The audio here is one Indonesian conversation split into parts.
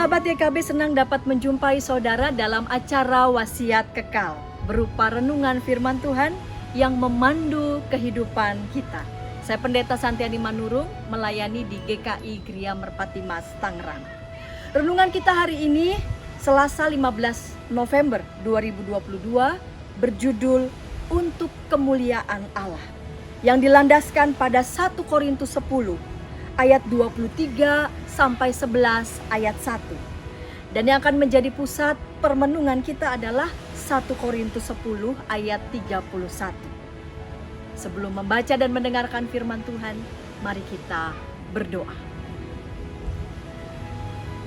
Sahabat YKB senang dapat menjumpai saudara dalam acara Wasiat Kekal, berupa renungan firman Tuhan yang memandu kehidupan kita. Saya Pendeta Santiani Manurung, melayani di GKI Gria Merpati Mas, Tangerang. Renungan kita hari ini, Selasa 15 November 2022, berjudul Untuk Kemuliaan Allah, yang dilandaskan pada 1 Korintus 10 ayat 23 sampai 11 ayat 1. Dan yang akan menjadi pusat permenungan kita adalah 1 Korintus 10 ayat 31. Sebelum membaca dan mendengarkan firman Tuhan, mari kita berdoa.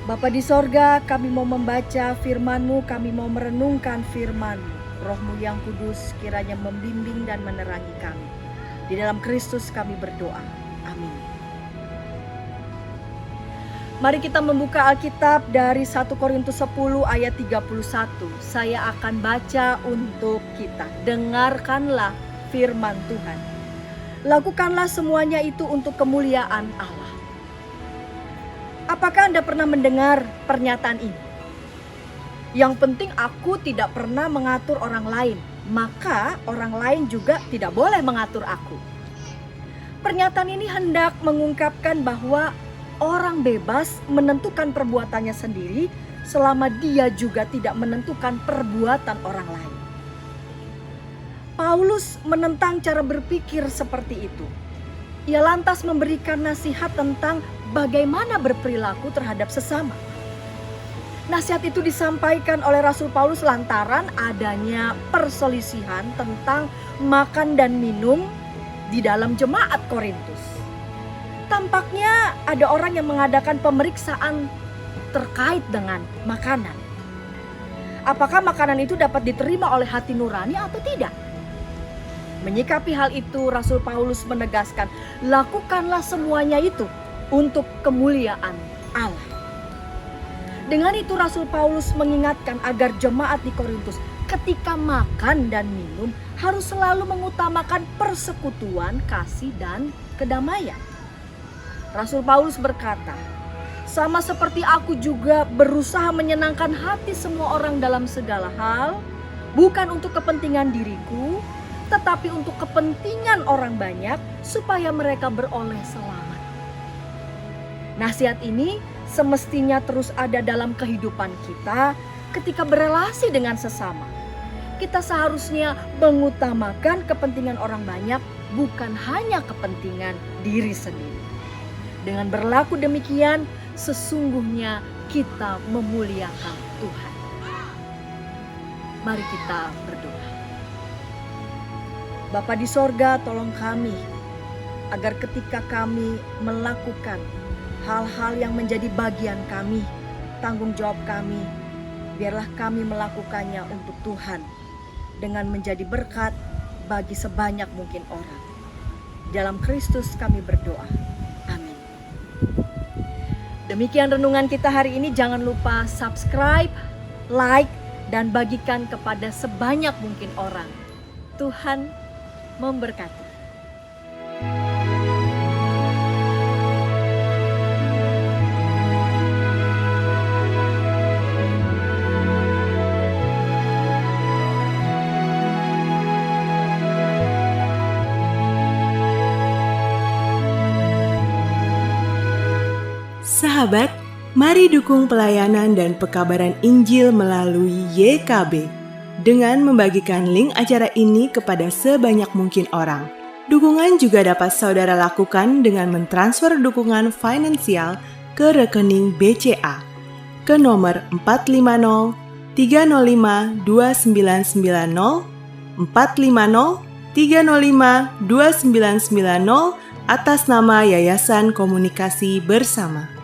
Bapa di sorga, kami mau membaca firman-Mu, kami mau merenungkan firman-Mu. Roh-Mu yang kudus kiranya membimbing dan menerangi kami. Di dalam Kristus kami berdoa. Amin. Mari kita membuka Alkitab dari 1 Korintus 10 ayat 31. Saya akan baca untuk kita. Dengarkanlah firman Tuhan. Lakukanlah semuanya itu untuk kemuliaan Allah. Apakah Anda pernah mendengar pernyataan ini? Yang penting aku tidak pernah mengatur orang lain, maka orang lain juga tidak boleh mengatur aku. Pernyataan ini hendak mengungkapkan bahwa orang bebas menentukan perbuatannya sendiri selama dia juga tidak menentukan perbuatan orang lain. Paulus menentang cara berpikir seperti itu. Ia lantas memberikan nasihat tentang bagaimana berperilaku terhadap sesama. Nasihat itu disampaikan oleh Rasul Paulus lantaran adanya perselisihan tentang makan dan minum di dalam jemaat Korintus. Tampaknya ada orang yang mengadakan pemeriksaan terkait dengan makanan. Apakah makanan itu dapat diterima oleh hati nurani atau tidak? Menyikapi hal itu, Rasul Paulus menegaskan, lakukanlah semuanya itu untuk kemuliaan Allah. Dengan itu Rasul Paulus mengingatkan agar jemaat di Korintus ketika makan dan minum harus selalu mengutamakan persekutuan, kasih, dan kedamaian. Rasul Paulus berkata, sama seperti aku juga berusaha menyenangkan hati semua orang dalam segala hal, bukan untuk kepentingan diriku, tetapi untuk kepentingan orang banyak supaya mereka beroleh selamat. Nasihat ini semestinya terus ada dalam kehidupan kita ketika berelasi dengan sesama. Kita seharusnya mengutamakan kepentingan orang banyak, bukan hanya kepentingan diri sendiri. Dengan berlaku demikian, sesungguhnya kita memuliakan Tuhan. Mari kita berdoa. Bapa di sorga, tolong kami agar ketika kami melakukan hal-hal yang menjadi bagian kami, tanggung jawab kami, biarlah kami melakukannya untuk Tuhan dengan menjadi berkat bagi sebanyak mungkin orang. Dalam Kristus kami berdoa. Amin. Demikian renungan kita hari ini. Jangan lupa subscribe, like, dan bagikan kepada sebanyak mungkin orang. Tuhan memberkati. Sahabat, mari dukung pelayanan dan pekabaran Injil melalui YKB dengan membagikan link acara ini kepada sebanyak mungkin orang. Dukungan juga dapat saudara lakukan dengan mentransfer dukungan finansial ke rekening BCA ke nomor 450 305 2990 450 305 2990 atas nama Yayasan Komunikasi Bersama.